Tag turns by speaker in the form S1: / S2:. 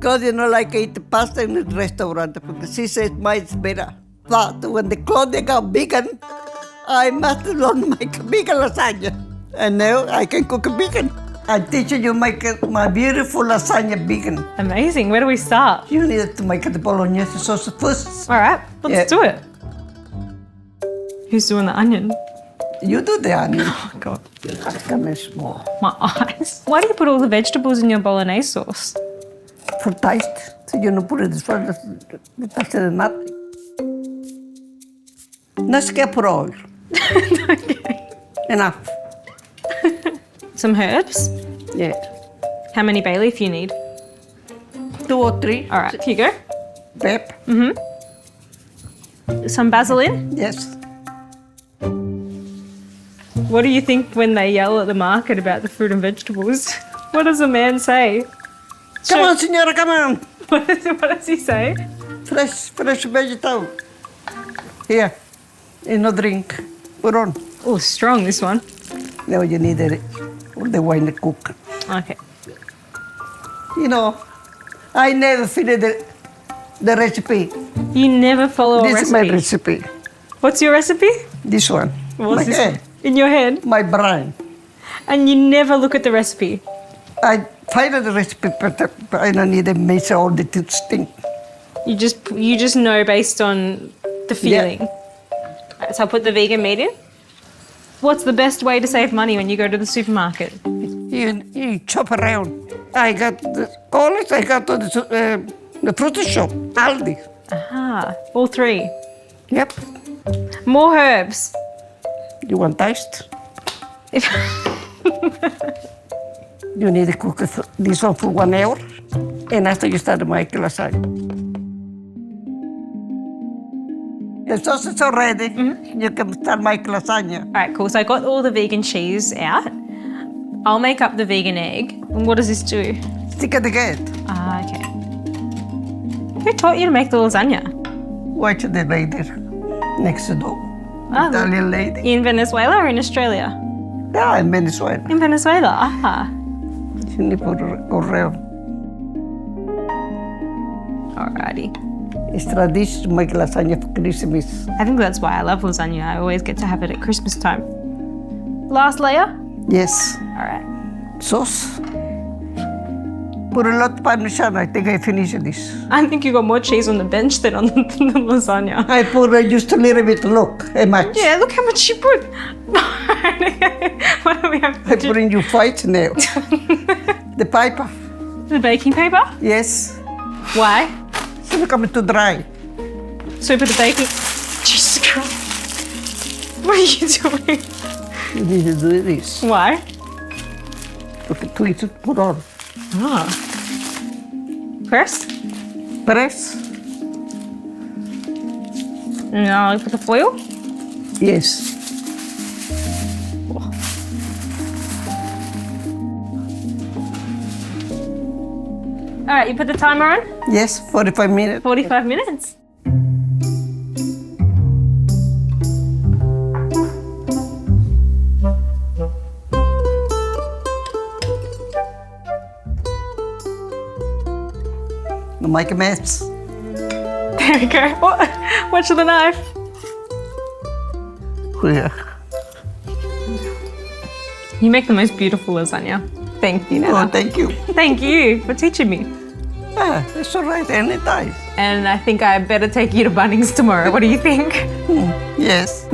S1: Claudia don't like to eat pasta in the restaurant because she says mine's better. But when the Claudia got vegan, I must learn make vegan lasagna. And now I can cook vegan. I'm teaching you make my beautiful lasagna vegan.
S2: Amazing. Where do we start?
S1: You need to make the bolognese sauce first.
S2: All right, let's do it. Who's doing the onion?
S1: You do the onion.
S2: Oh, God.
S1: Come in small.
S2: My eyes. Why do you put all the vegetables in your bolognese sauce?
S1: For taste. So you don't put it as far as the taste of nothing. Let's get for oil.
S2: Okay.
S1: Enough.
S2: Some herbs.
S1: Yeah.
S2: How many bay leaf you need?
S1: 2 or 3.
S2: All right, here you go.
S1: Pep.
S2: Some basil in.
S1: Yes.
S2: What do you think when they yell at the market about the fruit and vegetables? What does a man say?
S1: Come on, senora, come on.
S2: What does he say?
S1: Fresh vegetable. Here, in a drink. Put on.
S2: Oh, strong, this one.
S1: Now you need the wine to cook.
S2: Okay.
S1: You know, I never finished the recipe.
S2: You never follow a
S1: This
S2: recipe.
S1: is my recipe.
S2: What's your recipe?
S1: This one.
S2: What's
S1: my
S2: this?
S1: head.
S2: In your head?
S1: My brain.
S2: And you never look at the recipe?
S1: I find the recipe, but I don't need to mix all the things.
S2: You just know based on the feeling?
S1: Yeah.
S2: Alright, so I'll put the vegan meat in. What's the best way to save money when you go to the supermarket?
S1: You chop around. I got the college, I got to the fruit shop, Aldi.
S2: Aha, all 3.
S1: Yep.
S2: More herbs.
S1: You want taste?
S2: If
S1: You need to cook this one for 1 hour, and after you start to make lasagna. The sauce is already. You can start making lasagna.
S2: All right, cool. So I got all the vegan cheese out. I'll make up the vegan egg. And what does this do?
S1: Stick it again.
S2: Ah, okay. Who taught you to make the lasagna?
S1: Watch the lady next door.
S2: Ah,
S1: Italian lady.
S2: in Venezuela or in Australia?
S1: Yeah, in Venezuela.
S2: In Venezuela. Ah.
S1: Ni por correo.
S2: Alrighty.
S1: It's tradition to make lasagna for Christmas.
S2: I think that's why I love lasagna. I always get to have it at Christmas time. Last layer?
S1: Yes.
S2: All right.
S1: Sauce. Put a lot of parmesan. I think I finished this.
S2: I think you got more cheese on the bench than on the lasagna.
S1: I put just a little bit. Look, how much?
S2: Yeah, look how much you put. What do we have
S1: I
S2: to
S1: put in you fight now. The paper.
S2: The baking paper?
S1: Yes.
S2: Why?
S1: It's becoming too dry.
S2: So we put the baking... Jesus Christ. What are you doing?
S1: You need to do this.
S2: Why?
S1: Look at twist it, put on.
S2: Ah. Press?
S1: Press.
S2: Now I put the foil?
S1: Yes.
S2: All right, you put the timer on?
S1: Yes, 45 minutes.
S2: 45 minutes.
S1: Make a mess.
S2: There we go. Watch the knife.
S1: Yeah.
S2: You make the most beautiful lasagna. Thank you, Nanna.
S1: Oh, thank you.
S2: Thank you for teaching me.
S1: Ah, it's all right, anytime.
S2: And I think I better take you to Bunnings tomorrow. What do you think?
S1: Yes.